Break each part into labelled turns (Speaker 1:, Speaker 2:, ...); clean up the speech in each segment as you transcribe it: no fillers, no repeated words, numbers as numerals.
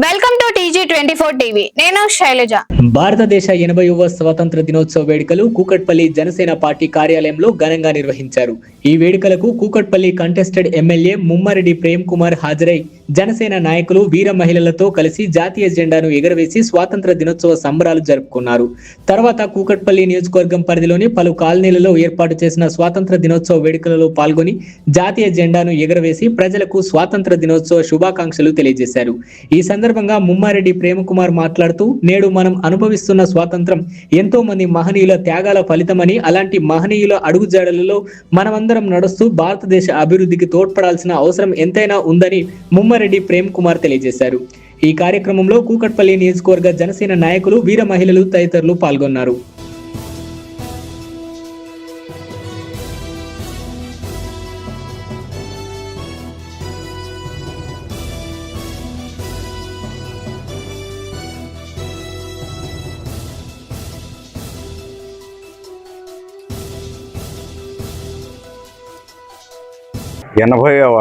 Speaker 1: Welcome to TG24 TV. నేను శైలజ.
Speaker 2: భారతదేశ 80వ స్వాతంత్ర దినోత్సవ వేడుకలు కూకట్పల్లి జనసేన పార్టీ కార్యాలయంలో ఘనంగా నిర్వహించారు. ఈ వేడుకలకు కూకట్పల్లి కంటెస్టెడ్ ఎమ్మెల్యే ముమ్మారెడ్డి ప్రేమ్ కుమార్ హాజరై జనసేన నాయకులు వీర మహిళలతో కలిసి జాతీయ జెండాను ఎగరవేసి స్వాతంత్ర దినోత్సవ సంబరాలు జరుపుకున్నారు. తర్వాత కూకట్పల్లి నియోజకవర్గం పరిధిలోని పలు కాలనీలలో ఏర్పాటు చేసిన స్వాతంత్ర దినోత్సవ వేడుకలలో పాల్గొని జాతీయ జెండాను ఎగరవేసి ప్రజలకు స్వాతంత్ర దినోత్సవ శుభాకాంక్షలు తెలియజేశారు. ఈ సందర్భంగా ముమ్మారెడ్డి ప్రేమకుమార్ మాట్లాడుతూ, నేడు మనం అనుభవిస్తున్న స్వాతంత్రం ఎంతో మంది మహనీయుల త్యాగాల ఫలితమని, అలాంటి మహనీయుల అడుగుజాడలలో మనమందరం నడుస్తూ భారతదేశ అభివృద్ధికి తోడ్పడాల్సిన అవసరం ఎంతైనా ఉందని ముమ్మారెడ్డి ప్రేమ్ కుమార్ తెలియజేశారు. ఈ కార్యక్రమంలో కూకట్పల్లి నియోజకవర్గ జనసేన నాయకులు, వీర మహిళలు తదితరులు పాల్గొన్నారు.
Speaker 3: ఎనభైవ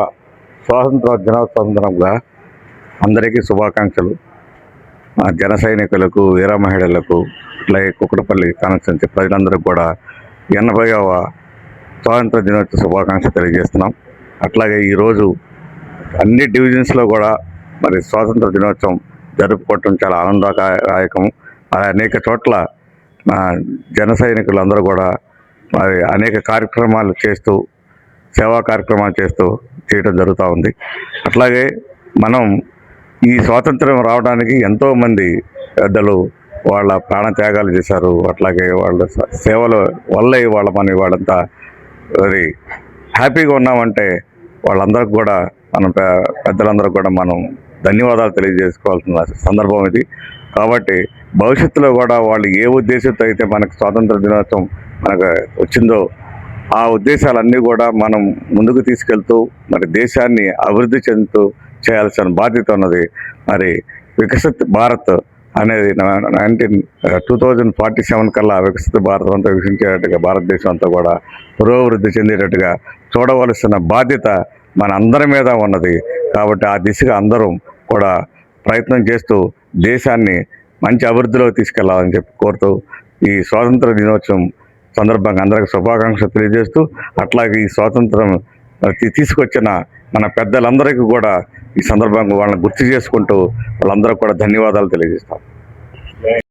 Speaker 3: స్వాతంత్ర దినోత్సవం సందర్భంగా అందరికీ శుభాకాంక్షలు. జన సైనికులకు, వీర మహిళలకు, అట్లాగే కుక్కడపల్లి కాన్స్టిట్యున్సీ ప్రజలందరికీ కూడా 80వ స్వాతంత్ర దినోత్సవ శుభాకాంక్షలు తెలియజేస్తున్నాం. అట్లాగే ఈరోజు అన్ని డివిజన్స్లో కూడా మరి స్వాతంత్ర దినోత్సవం జరుపుకోవటం చాలా ఆనందదాయకం. అనేక చోట్ల జన సైనికులు అందరూ కూడా మరి అనేక కార్యక్రమాలు చేస్తూ, సేవా కార్యక్రమాలు చేయడం జరుగుతూ ఉంది. అట్లాగే మనం ఈ స్వాతంత్రం రావడానికి ఎంతోమంది పెద్దలు వాళ్ళ ప్రాణత్యాగాలు చేశారు. అట్లాగే వాళ్ళ సేవల వల్లే వాళ్ళంతా మరి హ్యాపీగా ఉన్నామంటే వాళ్ళందరికీ కూడా పెద్దలందరికీ కూడా మనం ధన్యవాదాలు తెలియజేసుకోవాల్సిన సందర్భం ఇది. కాబట్టి భవిష్యత్తులో కూడా వాళ్ళు ఏ ఉద్దేశంతో అయితే మనకు స్వాతంత్ర దినోత్సవం మనకు వచ్చిందో ఆ ఉద్దేశాలన్నీ కూడా మనం ముందుకు తీసుకెళ్తూ మరి దేశాన్ని అభివృద్ధి చెందుతూ చేయాల్సిన బాధ్యత ఉన్నది. మరి వికసిత్ భారత్ అనేది 2047 కల్లా వికసిత భారత్ అంతా వికసించేటట్టుగా, భారతదేశం అంతా కూడా పురోభివృద్ధి చెందేటట్టుగా చూడవలసిన బాధ్యత మన అందరి మీద ఉన్నది. కాబట్టి ఆ దిశగా అందరం కూడా ప్రయత్నం చేస్తూ దేశాన్ని మంచి అభివృద్ధిలోకి తీసుకెళ్లాలని చెప్పి కోరుతూ ఈ స్వాతంత్ర దినోత్సవం సందర్భంగా అందరికి శుభాకాంక్షలు తెలియజేస్తూ, అట్లాగే ఈ స్వాతంత్రం తీసుకొచ్చిన మన పెద్దలందరికీ కూడా ఈ సందర్భంగా వాళ్ళని గుర్తు చేసుకుంటూ వాళ్ళందరికీ కూడా ధన్యవాదాలు తెలియజేస్తాం.